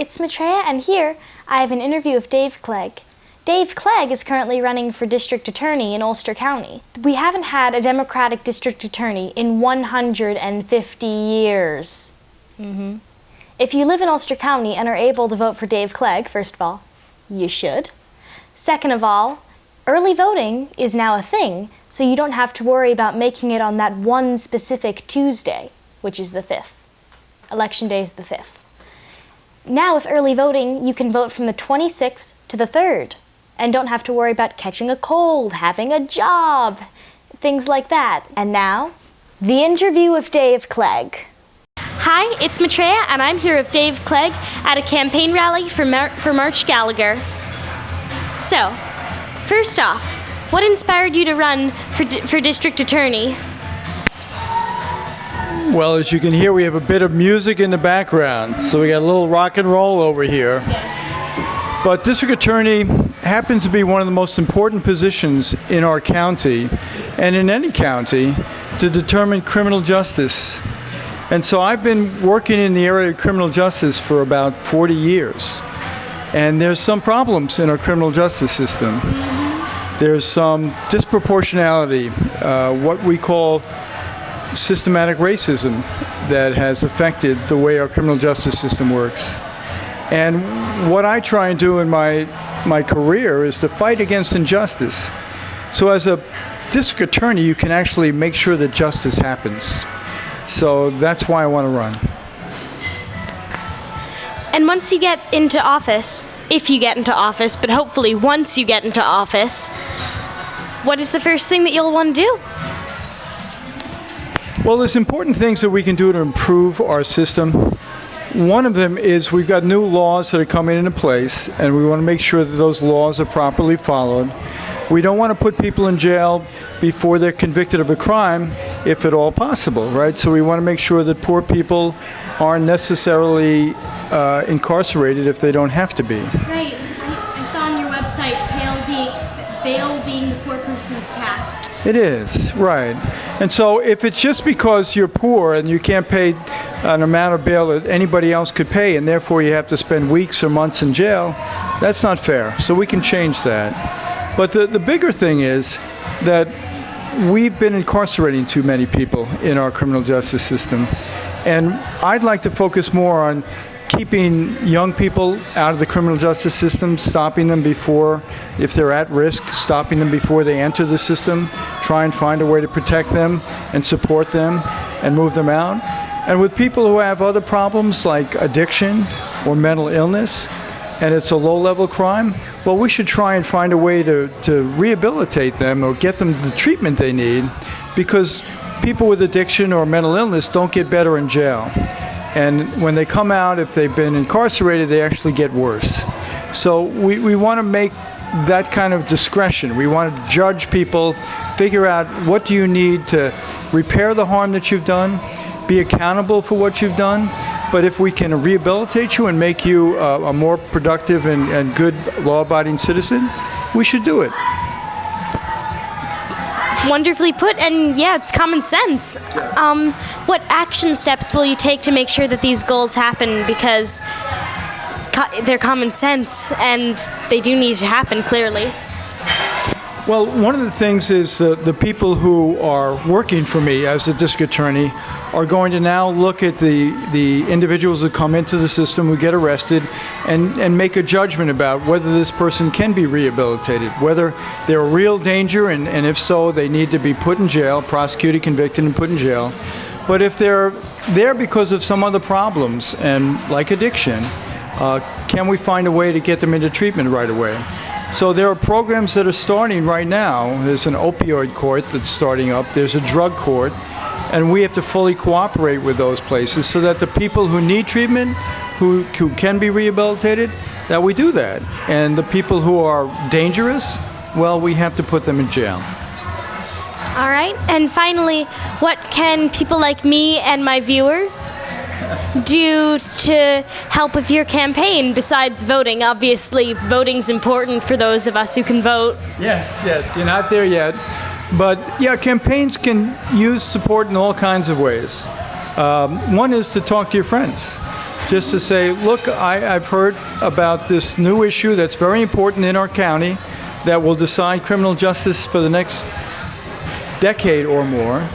it's Maitreya, and here I have an interview with Dave Clegg. Dave Clegg is currently running for District Attorney in Ulster County. We haven't had a Democratic District Attorney in 150 years. If you live in Ulster County and are able to vote for Dave Clegg, first of all, you should. Second of all, early voting is now a thing, so you don't have to worry about making it on that one specific Tuesday, which is the 5th. Election day is the 5th. Now with early voting, you can vote from the 26th to the 3rd, and don't have to worry about catching a cold, having a job, things like that. And now, the interview with Dave Clegg. Hi, it's Maitreya, and I'm here with Dave Clegg at a campaign rally for March Gallagher. So, first off, what inspired you to run for District Attorney? Well, as you can hear, we have a bit of music in the background, so we got a little rock and roll over here. Yes. But District Attorney happens to be one of the most important positions in our county, and in any county, to determine criminal justice. And so I've been working in the area of criminal justice for about 40 years. And there's some problems in our criminal justice system. There's some disproportionality, what we call systematic racism, that has affected the way our criminal justice system works. And what I try and do in my career is to fight against injustice. So as a district attorney, you can actually make sure that justice happens. So that's why I want to run. And once you get into office, if you get into office, but hopefully once you get into office, what is the first thing that you'll want to do? Well, there's important things that we can do to improve our system. One of them is we've got new laws that are coming into place, and we want to make sure that those laws are properly followed. We don't want to put people in jail before they're convicted of a crime, if at all possible, right? So we want to make sure that poor people aren't necessarily incarcerated if they don't have to be. Right. I saw on your website, bail being the poor person's tax. It is, right. And so if it's just because you're poor and you can't pay an amount of bail that anybody else could pay, and therefore you have to spend weeks or months in jail, that's not fair. So we can change that. But the bigger thing is that we've been incarcerating too many people in our criminal justice system. And I'd like to focus more on keeping young people out of the criminal justice system, stopping them before, if they're at risk, stopping them before they enter the system, try and find a way to protect them and support them and move them out. And with people who have other problems like addiction or mental illness, and it's a low-level crime, well, we should try and find a way to rehabilitate them or get them the treatment they need, because people with addiction or mental illness don't get better in jail. And when they come out, if they've been incarcerated, they actually get worse. So we want to make that kind of discretion. We want to judge people, figure out what do you need to repair the harm that you've done, be accountable for what you've done. But if we can rehabilitate you and make you a more productive and good law-abiding citizen, we should do it. Wonderfully put, and yeah, it's common sense. What action steps will you take to make sure that these goals happen? Because they're common sense, and they do need to happen, clearly. Well, one of the things is the people who are working for me as a district attorney are going to now look at the individuals who come into the system, who get arrested, and make a judgment about whether this person can be rehabilitated, whether they're a real danger, and if so, they need to be put in jail, prosecuted, convicted, and put in jail. But if they're there because of some other problems, and like addiction, can we find a way to get them into treatment right away? So there are programs that are starting right now. There's an opioid court that's starting up. There's a drug court. And we have to fully cooperate with those places so that the people who need treatment, who can be rehabilitated, that we do that. And the people who are dangerous, well, we have to put them in jail. All right. And finally, what can people like me and my viewers do to help with your campaign besides voting? Obviously, voting's important for those of us who can vote. Yes, you're not there yet. But yeah, campaigns can use support in all kinds of ways. One is to talk to your friends. just to say, look, I've heard about this new issue that's very important in our county that will decide criminal justice for the next decade or more,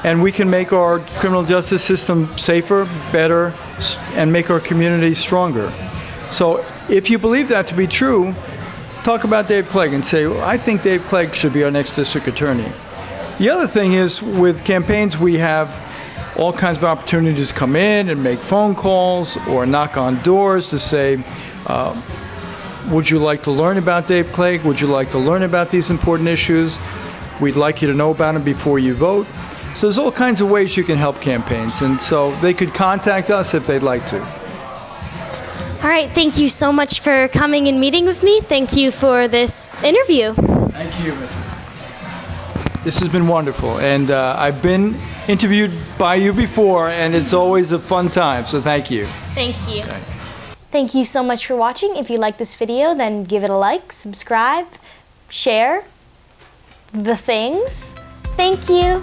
and we can make our criminal justice system safer, better, and make our community stronger. So if you believe that to be true, talk about Dave Clegg and say, well, I think Dave Clegg should be our next district attorney. The other thing is, with campaigns, we have all kinds of opportunities to come in and make phone calls or knock on doors to say, would you like to learn about Dave Clegg? Would you like to learn about these important issues? We'd like you to know about them before you vote. So there's all kinds of ways you can help campaigns, and so they could contact us if they'd like to. All right, thank you so much for coming and meeting with me. Thank you for this interview. Thank you. This has been wonderful, and I've been interviewed by you before, and it's always a fun time, so thank you. Thank you. Okay. Thank you so much for watching. If you like this video, then give it a like, subscribe, share the things. Thank you.